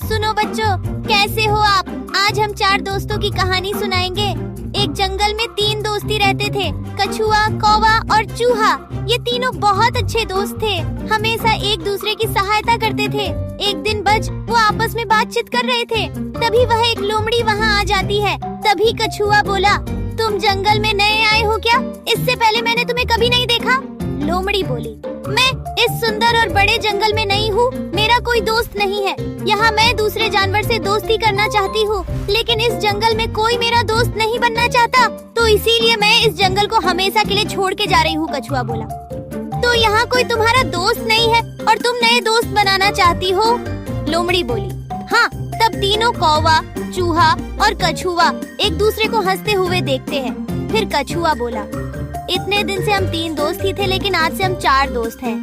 सुनो बच्चों, कैसे हो आप? आज हम 4 दोस्तों की कहानी सुनाएंगे। एक जंगल में 3 दोस्ती रहते थे, कछुआ, कौवा और चूहा। ये तीनों बहुत अच्छे दोस्त थे, हमेशा एक दूसरे की सहायता करते थे। एक दिन बज वो आपस में बातचीत कर रहे थे, तभी वह एक लोमड़ी वहाँ आ जाती है। तभी कछुआ बोला, तुम जंगल में नए आए हो क्या? इससे पहले मैंने तुम्हें कभी नहीं देखा। लोमड़ी बोली, मैं इस सुंदर और बड़े जंगल में नई हूँ, मेरा कोई दोस्त नहीं है। यहाँ मैं दूसरे जानवर से दोस्ती करना चाहती हूँ, लेकिन इस जंगल में कोई मेरा दोस्त नहीं बनना चाहता, तो इसीलिए मैं इस जंगल को हमेशा के लिए छोड़ के जा रही हूँ। कछुआ बोला, तो यहाँ कोई तुम्हारा दोस्त नहीं है और तुम नए दोस्त बनाना चाहती हो? लोमड़ी बोली, हाँ। तब तीनों कौवा, चूहा और कछुआ एक दूसरे को हंसते हुए देखते हैं। फिर कछुआ बोला, इतने दिन से हम 3 दोस्त ही थे, लेकिन आज से हम 4 दोस्त हैं।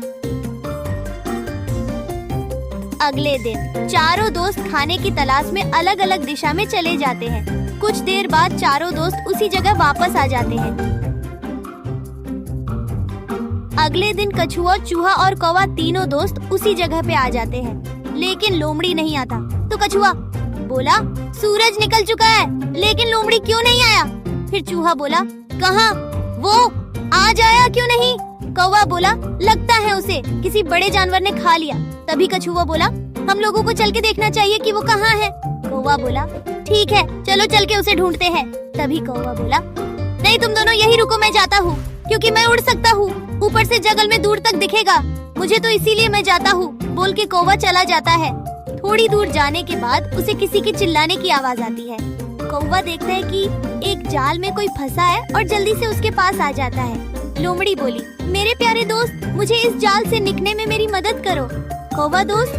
अगले दिन चारों दोस्त खाने की तलाश में अलग अलग दिशा में चले जाते हैं। कुछ देर बाद चारों दोस्त उसी जगह वापस आ जाते हैं। अगले दिन कछुआ, चूहा और कौवा तीनों दोस्त उसी जगह पे आ जाते हैं, लेकिन लोमड़ी नहीं आता। तो कछुआ बोला, सूरज निकल चुका है, लेकिन लोमड़ी क्यों नहीं आया? फिर चूहा बोला, कहाँ वो? आज आया क्यों नहीं? कौवा बोला, लगता है उसे किसी बड़े जानवर ने खा लिया। तभी कछुआ बोला, हम लोगों को चल के देखना चाहिए कि वो कहाँ है। कौवा बोला, ठीक है, चलो चल के उसे ढूंढते हैं। तभी कौवा बोला, नहीं, तुम दोनों यही रुको, मैं जाता हूँ, क्योंकि मैं उड़ सकता हूँ, ऊपर से जंगल में दूर तक दिखेगा मुझे, तो इसीलिए मैं जाता हूँ। बोल के कौवा चला जाता है। थोड़ी दूर जाने के बाद उसे किसी के चिल्लाने की आवाज आती है। कौवा देखता है कि एक जाल में कोई फंसा है और जल्दी से उसके पास आ जाता है। लोमड़ी बोली, मेरे प्यारे दोस्त, मुझे इस जाल से निकलने में मेरी मदद करो। कौवा दोस्त,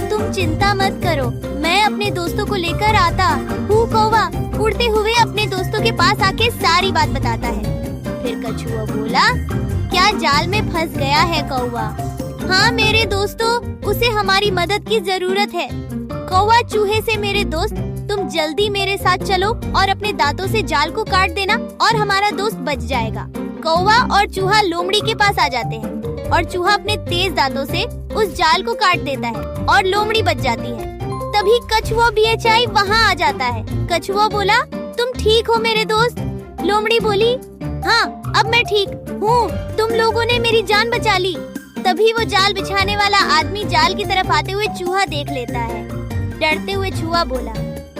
तुम चिंता मत करो, मैं अपने दोस्तों को लेकर आता हूँ। कौवा उड़ते हुए अपने दोस्तों के पास आके सारी बात बताता है। फिर कछुआ बोला, क्या जाल में फंस गया है कौवा? हाँ मेरे दोस्तों, उसे हमारी मदद की जरूरत है। कौवा चूहे से, मेरे दोस्त, तुम जल्दी मेरे साथ चलो और अपने दांतों से जाल को काट देना और हमारा दोस्त बच जाएगा। कौवा और चूहा लोमड़ी के पास आ जाते हैं और चूहा अपने तेज दांतों से उस जाल को काट देता है और लोमड़ी बच जाती है। तभी कछुआ बेचाई वहाँ आ जाता है। कछुआ बोला, तुम ठीक हो मेरे दोस्त? लोमड़ी बोली, हाँ अब मैं ठीक हूँ, तुम लोगों ने मेरी जान बचा ली। तभी वो जाल बिछाने वाला आदमी जाल की तरफ आते हुए चूहा देख लेता है। डरते हुए चूहा बोला,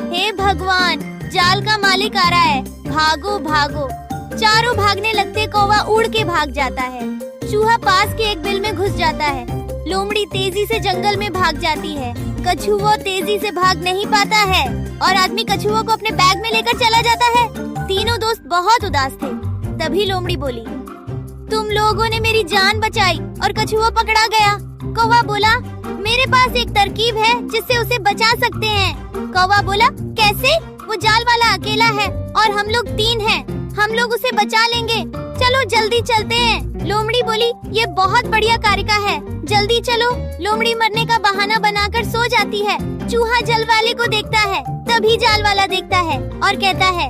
हे भगवान, जाल का मालिक आ रहा है, भागो भागो। चारों भागने लगते, कौवा उड़ के भाग जाता है। चूहा पास के एक बिल में घुस जाता है। लोमड़ी तेजी से जंगल में भाग जाती है। कछुआ तेजी से भाग नहीं पाता है और आदमी कछुआ को अपने बैग में लेकर चला जाता है। तीनों दोस्त बहुत उदास थे। तभी लोमड़ी बोली, तुम लोगों ने मेरी जान बचाई और कछुआ पकड़ा गया। कौवा बोला, मेरे पास एक तरकीब है जिससे उसे बचा सकते हैं। कौवा बोला, कैसे? वो जाल वाला अकेला है और हम लोग 3 हैं, हम लोग उसे बचा लेंगे, चलो जल्दी चलते हैं। लोमड़ी बोली, ये बहुत बढ़िया कारिका है, जल्दी चलो। लोमड़ी मरने का बहाना बनाकर सो जाती है। चूहा जल वाले को देखता है, तभी जाल वाला देखता है और कहता है,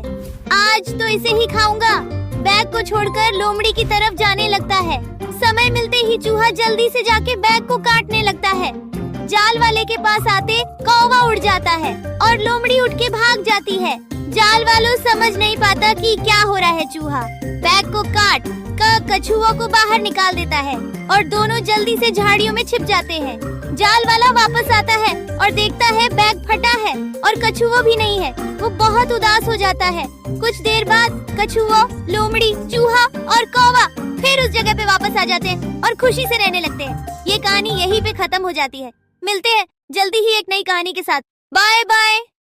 आज तो इसे ही खाऊंगा। बैग को छोड़कर लोमड़ी की तरफ जाने लगता है। समय मिलते ही चूहा जल्दी से जाके बैग को काटने लगता है। जाल वाले के पास आते कौवा उड़ जाता है और लोमड़ी उठ के भाग जाती है। जाल वालों समझ नहीं पाता कि क्या हो रहा है। चूहा बैग को काट कर कछुआ को बाहर निकाल देता है और दोनों जल्दी से झाड़ियों में छिप जाते हैं। जाल वाला वापस आता है और देखता है बैग फटा है और कछुआ भी नहीं है। वो बहुत उदास हो जाता है। कुछ देर बाद कछुआ, लोमड़ी, चूहा और कौवा फिर उस जगह पे वापस आ जाते हैं और खुशी से रहने लगते हैं। ये कहानी यहीं पे खत्म हो जाती है। मिलते हैं जल्दी ही एक नई कहानी के साथ। Bye bye.